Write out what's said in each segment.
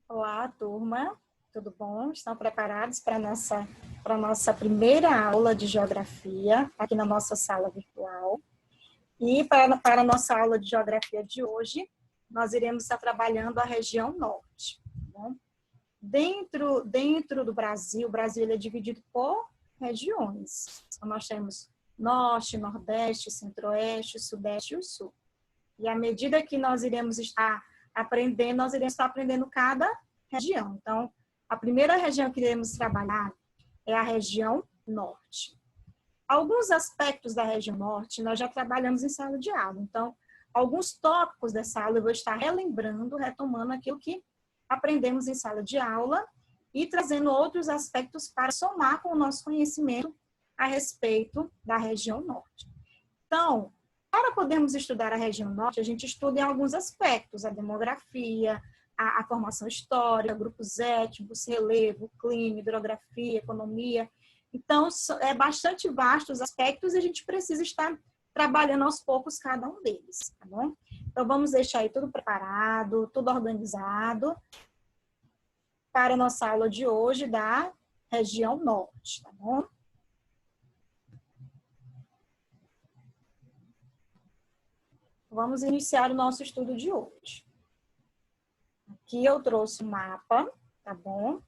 Olá, turma. Tudo bom? Estão preparados para a nossa primeira aula de geografia aqui na nossa sala virtual? E para a nossa aula de geografia de hoje, nós iremos estar trabalhando a região norte. Tá bom? Dentro do Brasil, o Brasil ele é dividido por regiões. Então, nós temos norte, nordeste, centro-oeste, sudeste e o sul. E à medida que nós iremos estar aprendendo, nós iremos estar aprendendo cada região. Então, a primeira região que iremos trabalhar é a região norte. Alguns aspectos da região norte nós já trabalhamos em sala de aula. Então, alguns tópicos dessa aula eu vou estar relembrando, retomando aquilo que aprendemos em sala de aula e trazendo outros aspectos para somar com o nosso conhecimento a respeito da região norte. Então, para podermos estudar a região norte, a gente estuda em alguns aspectos, a demografia, a formação histórica, grupos étnicos, relevo, clima, hidrografia, economia. Então, é bastante vasto os aspectos e a gente precisa estar trabalhando aos poucos cada um deles, tá bom? Então, vamos deixar aí tudo preparado, tudo organizado para a nossa aula de hoje da região norte, tá bom? Vamos iniciar o nosso estudo de hoje. Aqui eu trouxe um mapa, tá bom?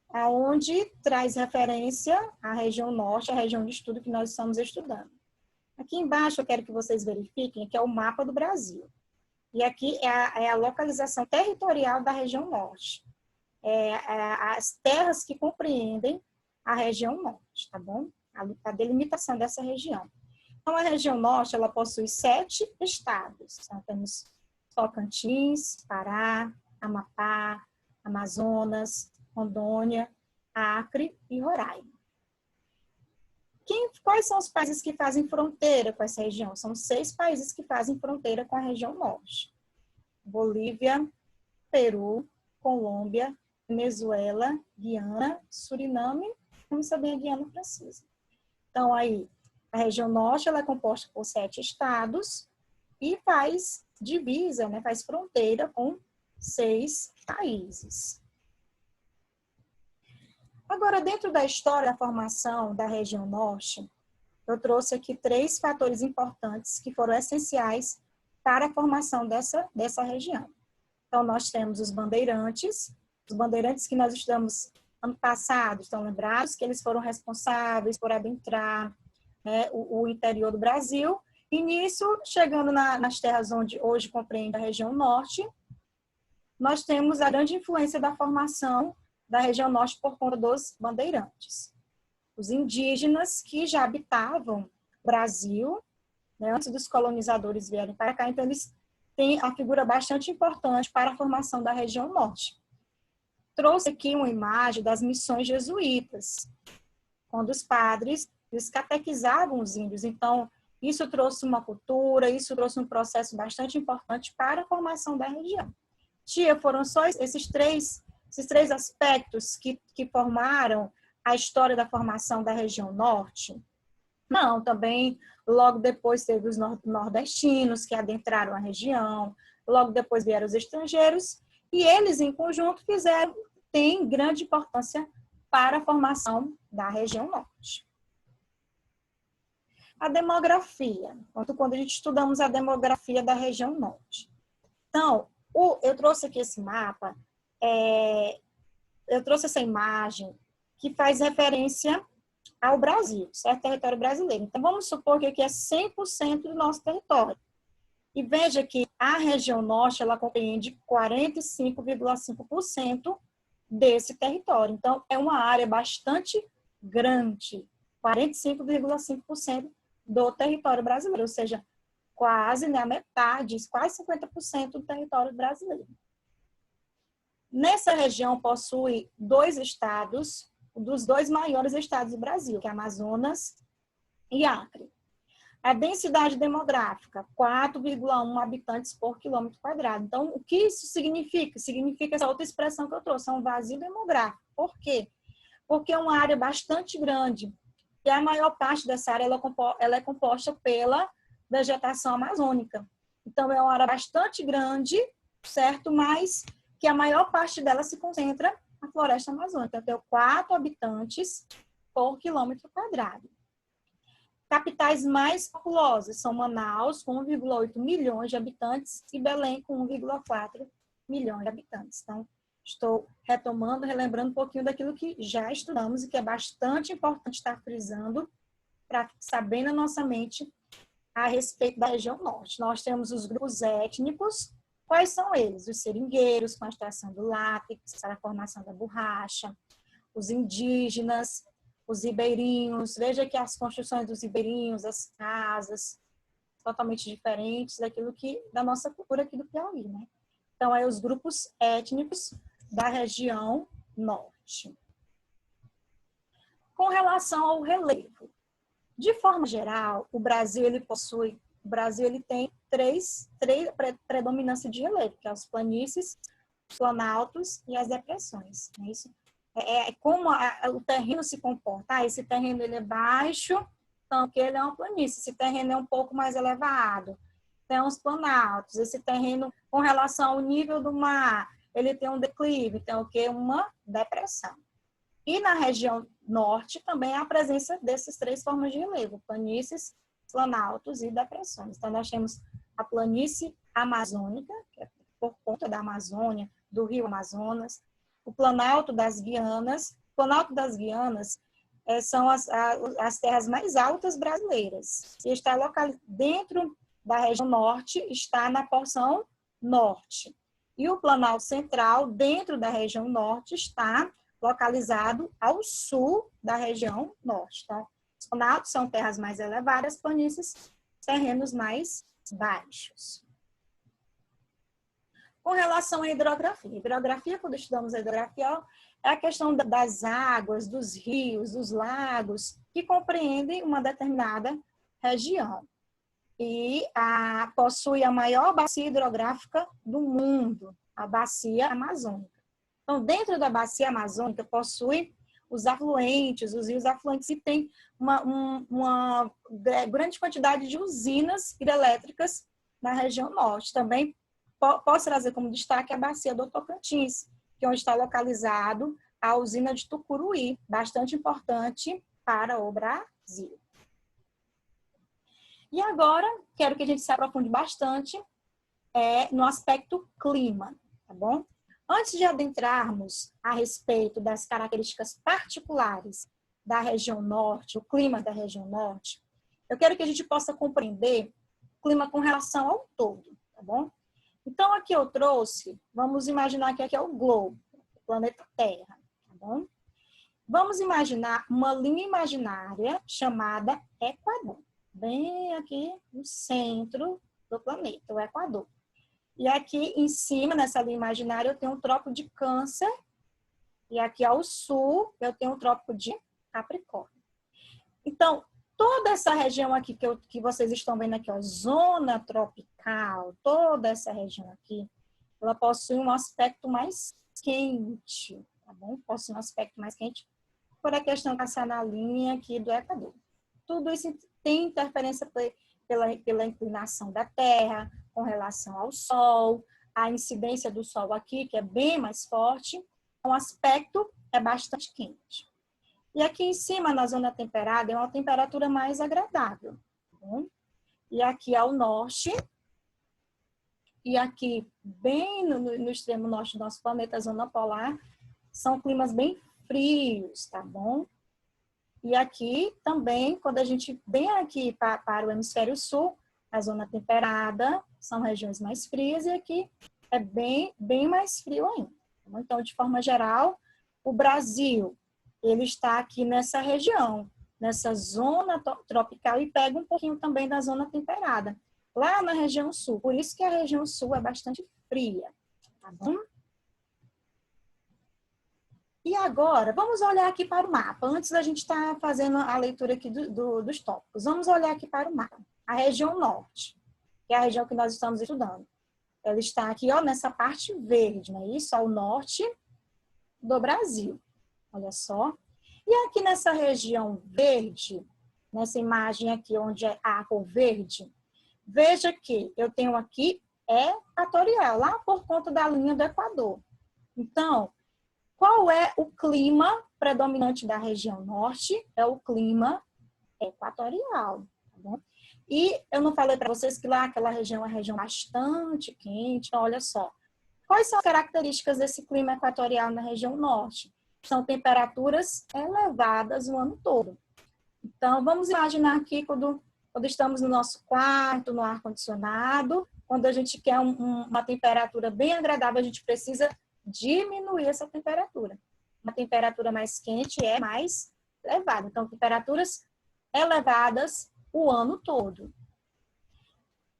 Aonde traz referência à região norte, a região de estudo que nós estamos estudando. Aqui embaixo eu quero que vocês verifiquem que é o mapa do Brasil. E aqui é a localização territorial da região norte. As terras que compreendem a região norte, tá bom? A delimitação dessa região. Então, a região norte, ela possui 7 estados. Então, temos Tocantins, Pará, Amapá, Amazonas, Rondônia, Acre e Roraima. Quais são os países que fazem fronteira com essa região? São 6 países que fazem fronteira com a região norte. Bolívia, Peru, Colômbia, Venezuela, Guiana, Suriname, vamos saber a Guiana Francesa. Então, aí, a região norte ela é composta por 7 estados e faz divisa, né, faz fronteira com 6 países. Agora, dentro da história da formação da região norte, eu trouxe aqui 3 fatores importantes que foram essenciais para a formação dessa região. Então, nós temos os bandeirantes que nós estudamos ano passado, estão lembrados que eles foram responsáveis por adentrar, né, o interior do Brasil, e nisso, chegando nas terras onde hoje compreende a região norte, nós temos a grande influência da formação da região norte por conta dos bandeirantes. Os indígenas que já habitavam o Brasil, né, antes dos colonizadores vierem para cá, então eles têm a figura bastante importante para a formação da região norte. Trouxe aqui uma imagem das missões jesuítas, quando os padres eles catequizavam os índios. Então, isso trouxe uma cultura, isso trouxe um processo bastante importante para a formação da região. Tia, foram só esses três aspectos que formaram a história da formação da região norte? Não, também logo depois teve os nordestinos que adentraram a região, logo depois vieram os estrangeiros, e eles em conjunto têm grande importância para a formação da região norte. A demografia, quando a gente estudamos a demografia da região norte. Então, eu trouxe aqui esse mapa, eu trouxe essa imagem que faz referência ao Brasil, certo? Território brasileiro. Então, vamos supor que aqui é 100% do nosso território. E veja que a região norte, ela compreende 45,5% desse território. Então, é uma área bastante grande, 45,5% do território brasileiro, ou seja, quase, né, a metade, quase 50% do território brasileiro. Nessa região possui 2 estados, dos 2 maiores estados do Brasil, que é Amazonas e Acre. A densidade demográfica, 4,1 habitantes por quilômetro quadrado. Então, o que isso significa? Significa essa outra expressão que eu trouxe, é um vazio demográfico. Por quê? Porque é uma área bastante grande. E a maior parte dessa área ela é composta pela vegetação amazônica. Então, é uma área bastante grande, certo? Mas que a maior parte dela se concentra na floresta amazônica. Eu tenho 4 habitantes por quilômetro quadrado. Capitais mais populosas são Manaus, com 1,8 milhões de habitantes, e Belém, com 1,4 milhões de habitantes. Então, estou retomando, relembrando um pouquinho daquilo que já estudamos e que é bastante importante estar frisando para saber na nossa mente a respeito da região norte. Nós temos os grupos étnicos. Quais são eles? Os seringueiros, com a extração do látex, para a formação da borracha. Os indígenas, os ribeirinhos. Veja que as construções dos ribeirinhos, as casas, totalmente diferentes daquilo que, da nossa cultura aqui do Piauí, né? Então, é os grupos étnicos da região norte. Com relação ao relevo, de forma geral, o Brasil ele tem três predominâncias de relevo, que são as planícies, os planaltos e as depressões. É isso. Como o terreno se comporta. Esse terreno ele é baixo, então que ele é uma planície. Esse terreno é um pouco mais elevado, tem os planaltos. Esse terreno, com relação ao nível do mar, ele tem um declive, tem o quê? Uma depressão. E na região norte também há a presença dessas 3 formas de relevo, planícies, planaltos e depressões. Então, nós temos a planície amazônica, que é por conta da Amazônia, do rio Amazonas, o planalto das Guianas. O planalto das Guianas são as terras mais altas brasileiras. E está localizado dentro da região norte, está na porção norte. E o planalto central, dentro da região norte, está localizado ao sul da região norte. Então, os planaltos são terras mais elevadas, planícies, terrenos mais baixos. Com relação à hidrografia. Hidrografia, quando estudamos a hidrografia, é a questão das águas, dos rios, dos lagos, que compreendem uma determinada região. E possui a maior bacia hidrográfica do mundo, a bacia amazônica. Então, dentro da bacia amazônica, possui os afluentes, os rios afluentes, e tem uma grande quantidade de usinas hidrelétricas na região norte. Também posso trazer como destaque a bacia do Tocantins, que é onde está localizado a usina de Tucuruí, bastante importante para o Brasil. E agora, quero que a gente se aprofunde bastante no aspecto clima, tá bom? Antes de adentrarmos a respeito das características particulares da região norte, o clima da região norte, eu quero que a gente possa compreender o clima com relação ao todo, tá bom? Então, aqui eu trouxe, vamos imaginar que aqui é o globo, o planeta Terra, tá bom? Vamos imaginar uma linha imaginária chamada Equador, bem aqui no centro do planeta, o Equador. E aqui em cima, nessa linha imaginária, eu tenho o Trópico de Câncer. E aqui ao sul, eu tenho o Trópico de Capricórnio. Então, toda essa região aqui que vocês estão vendo aqui, ó, zona tropical, toda essa região aqui, ela possui um aspecto mais quente, tá bom? Possui um aspecto mais quente por a questão passar na linha aqui do Equador. Tudo isso tem interferência pela inclinação da Terra, com relação ao Sol, a incidência do Sol aqui, que é bem mais forte, o aspecto é bastante quente. E aqui em cima, na zona temperada, é uma temperatura mais agradável. Tá bom? E aqui ao norte, e aqui bem no extremo norte do nosso planeta, a zona polar, são climas bem frios, tá bom? E aqui também, quando a gente vem aqui para o hemisfério sul, a zona temperada, são regiões mais frias, e aqui é bem mais frio ainda. Então, de forma geral, o Brasil, ele está aqui nessa região, nessa zona tropical, e pega um pouquinho também da zona temperada, lá na região sul. Por isso que a região sul é bastante fria, tá bom? E agora, vamos olhar aqui para o mapa. Antes da gente estar fazendo a leitura aqui dos tópicos, vamos olhar aqui para o mapa. A região norte, que é a região que nós estamos estudando. Ela está aqui, ó, nessa parte verde, não é isso? Ao norte do Brasil. Olha só. E aqui nessa região verde, nessa imagem aqui onde é a cor verde, veja que eu tenho aqui equatorial, lá por conta da linha do Equador. Então, qual é o clima predominante da região norte? É o clima equatorial, tá bom? E eu não falei para vocês que lá aquela região é uma região bastante quente. Então, olha só. Quais são as características desse clima equatorial na região norte? São temperaturas elevadas o ano todo. Então, vamos imaginar aqui quando estamos no nosso quarto, no ar-condicionado, quando a gente quer uma temperatura bem agradável, a gente precisa diminuir essa temperatura. Uma temperatura mais quente é mais elevada. Então, temperaturas elevadas o ano todo.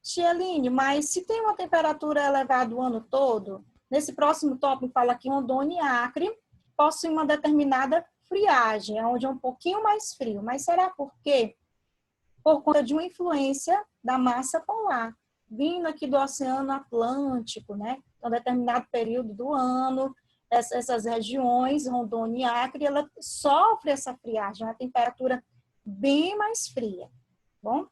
Tieline, mas se tem uma temperatura elevada o ano todo, nesse próximo tópico fala que Rondônia e Acre possuem uma determinada friagem, onde é um pouquinho mais frio. Mas será por quê? Por conta de uma influência da massa polar, vindo aqui do Oceano Atlântico, né? Então, determinado período do ano, essas regiões, Rondônia e Acre, ela sofre essa friagem, uma temperatura bem mais fria, bom?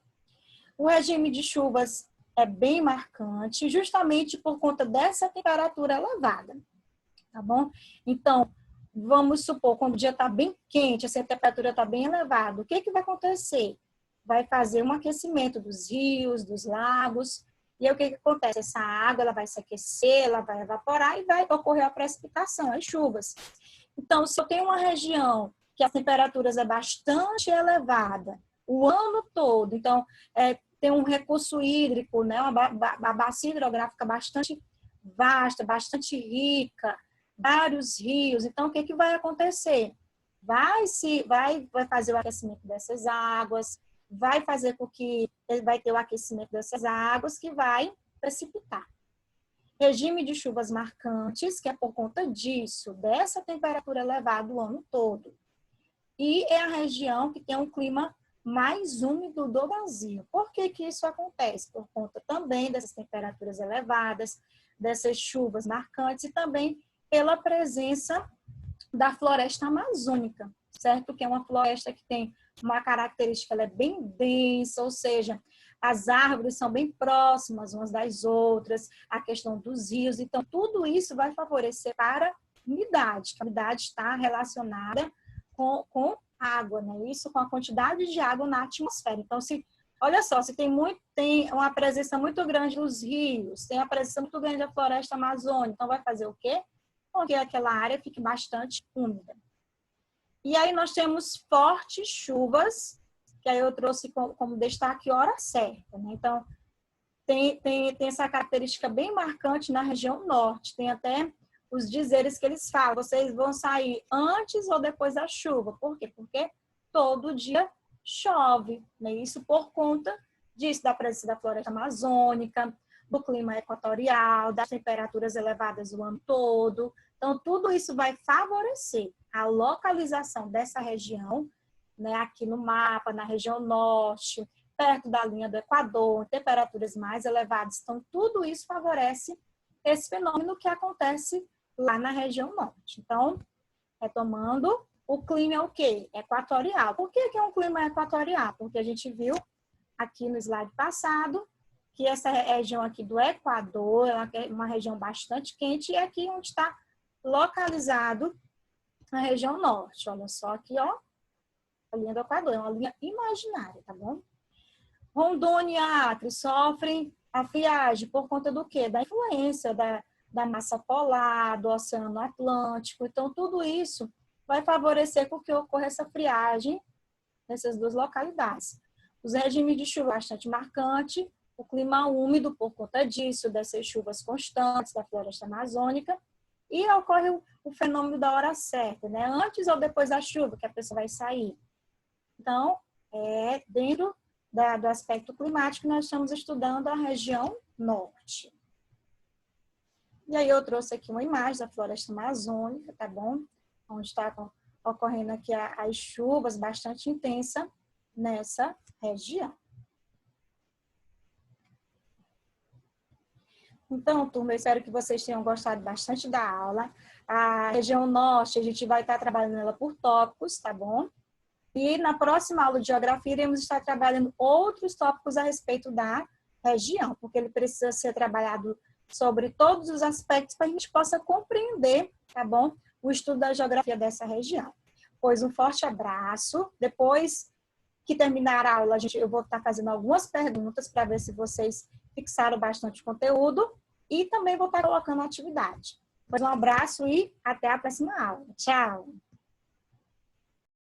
O regime de chuvas é bem marcante, justamente por conta dessa temperatura elevada, tá bom? Então, vamos supor, quando o dia está bem quente, essa temperatura está bem elevada, o que vai acontecer? Vai fazer um aquecimento dos rios, dos lagos, e aí o que acontece? Essa água ela vai se aquecer, ela vai evaporar e vai ocorrer a precipitação, as chuvas. Então, se eu tenho uma região que as temperaturas é bastante elevada o ano todo, então tem um recurso hídrico, né, uma bacia hidrográfica bastante vasta, bastante rica, vários rios. Então, o que vai acontecer? Vai fazer o aquecimento dessas águas, vai fazer com que vai ter o aquecimento dessas águas que vai precipitar. Regime de chuvas marcantes, que é por conta disso, dessa temperatura elevada o ano todo. E é a região que tem um clima mais úmido do Brasil. Por que isso acontece? Por conta também dessas temperaturas elevadas, dessas chuvas marcantes e também pela presença da floresta amazônica, certo? Que é uma floresta que tem uma característica, ela é bem densa, ou seja, as árvores são bem próximas umas das outras, a questão dos rios, então tudo isso vai favorecer para a umidade, que a umidade está relacionada com água, né? Isso com a quantidade de água na atmosfera. Então, olha só, se tem uma presença muito grande dos rios, tem a presença muito grande da floresta amazônica, então vai fazer o quê? Porque aquela área fique bastante úmida. E aí nós temos fortes chuvas, que aí eu trouxe como destaque hora certa, né? Então, tem essa característica bem marcante na região norte, tem até os dizeres que eles falam, vocês vão sair antes ou depois da chuva. Por quê? Porque todo dia chove, né? Isso por conta disso, da presença da floresta amazônica, do clima equatorial, das temperaturas elevadas o ano todo. Então, tudo isso vai favorecer a localização dessa região, né? Aqui no mapa, na região norte, perto da linha do Equador, temperaturas mais elevadas. Então, tudo isso favorece esse fenômeno que acontece lá na região norte. Então, retomando, o clima é o quê? Equatorial. Por que é um clima equatorial? Porque a gente viu aqui no slide passado que essa região aqui do Equador é uma região bastante quente e é aqui onde está localizado a região norte. Olha só aqui, ó, a linha do Equador, é uma linha imaginária, tá bom? Rondônia e Acre sofrem a friagem por conta do quê? Da influência da massa polar, do Oceano Atlântico. Então, tudo isso vai favorecer com que ocorra essa friagem nessas duas localidades. Os regimes de chuva bastante marcante, o clima úmido por conta disso, dessas chuvas constantes da floresta amazônica, e ocorre o fenômeno da hora certa, né? Antes ou depois da chuva, que a pessoa vai sair. Então, dentro do aspecto climático, nós estamos estudando a região norte. E aí eu trouxe aqui uma imagem da floresta amazônica, tá bom? Onde está ocorrendo aqui as chuvas bastante intensas nessa região. Então, turma, eu espero que vocês tenham gostado bastante da aula. A região norte, a gente vai estar trabalhando ela por tópicos, tá bom? E na próxima aula de geografia, iremos estar trabalhando outros tópicos a respeito da região, porque ele precisa ser trabalhado sobre todos os aspectos para a gente possa compreender, tá bom? O estudo da geografia dessa região. Pois um forte abraço. Depois que terminar a aula, eu vou estar fazendo algumas perguntas para ver se vocês fixaram bastante conteúdo e também vou estar colocando atividade. Pois um abraço e até a próxima aula. Tchau!